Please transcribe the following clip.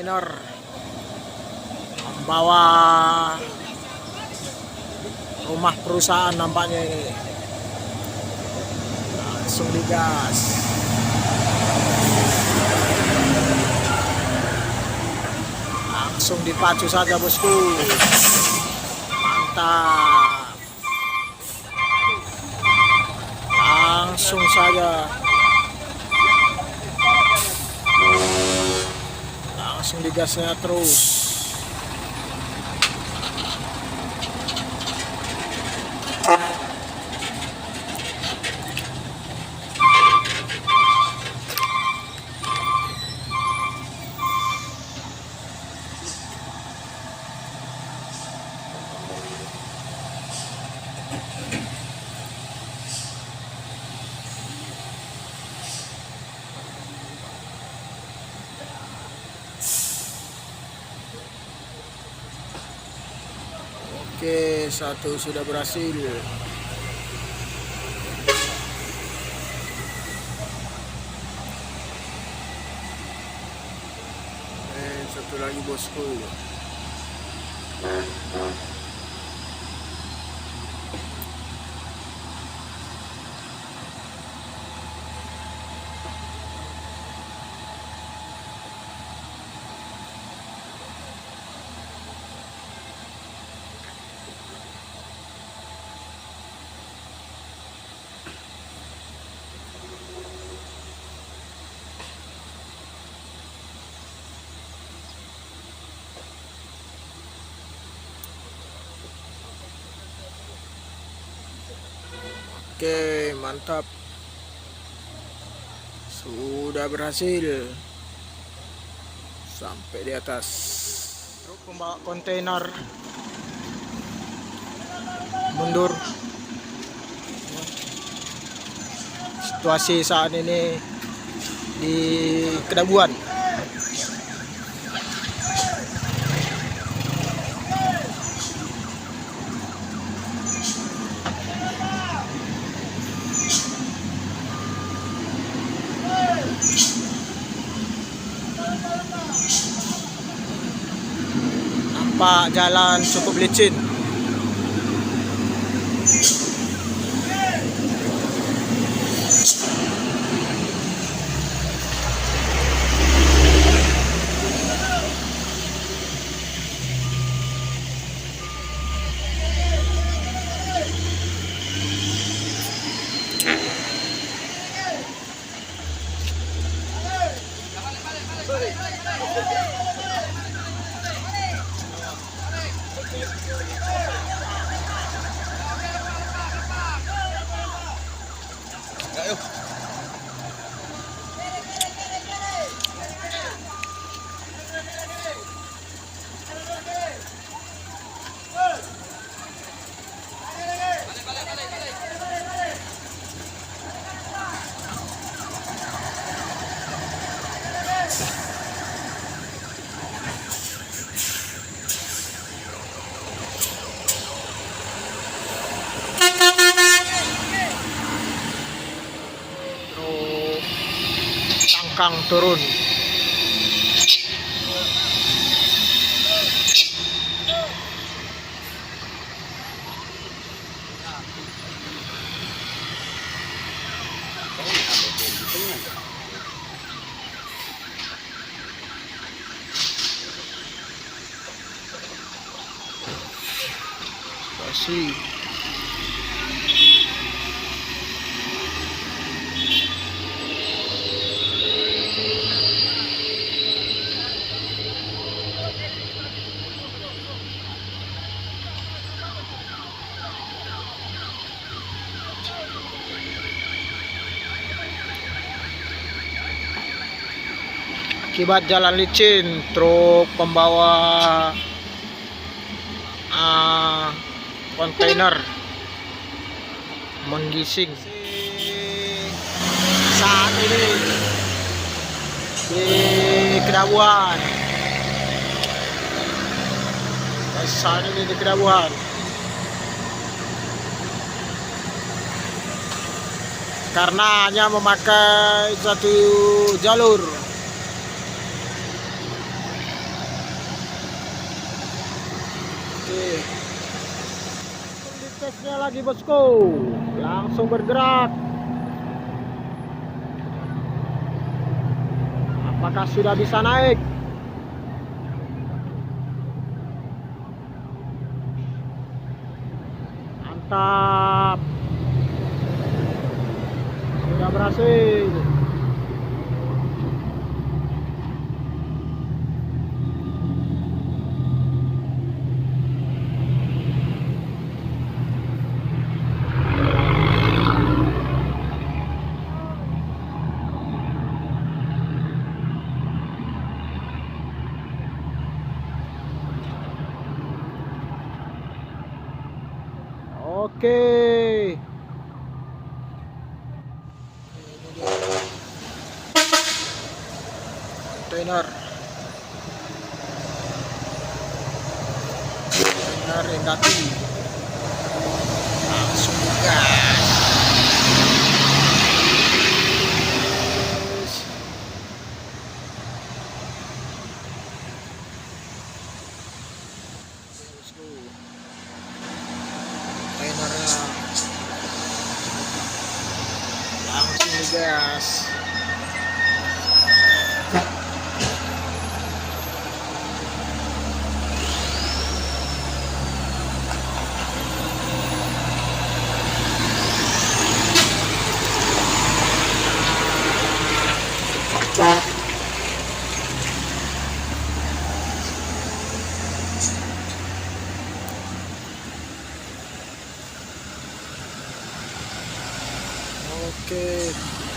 kontainer membawa rumah perusahaan nampaknya ini. Langsung digas. Langsung dipacu saja bosku. Mantap. Langsung saja. Langsung digasnya terus. Oke, satu sudah berhasil. Satu lagi bosku. Oke, mantap. Sudah berhasil sampai di atas. Truk pembawa kontainer mundur. Situasi saat ini di Kedabuan. Nampak jalan cukup licin. Tangkang turun. Kasih. Akibat jalan licin, truk pembawa kontainer menggising. Saat ini di Kedabuan. Saat ini di Kedabuan. Karena hanya memakai satu jalur. Oke. Tesnya lagi bosku, langsung bergerak. Apakah sudah bisa naik? Mantap, sudah berhasil. Oke. Kontainer. Kontainer Endati. Langsung gas. Kontainernya langsung digas. Oke.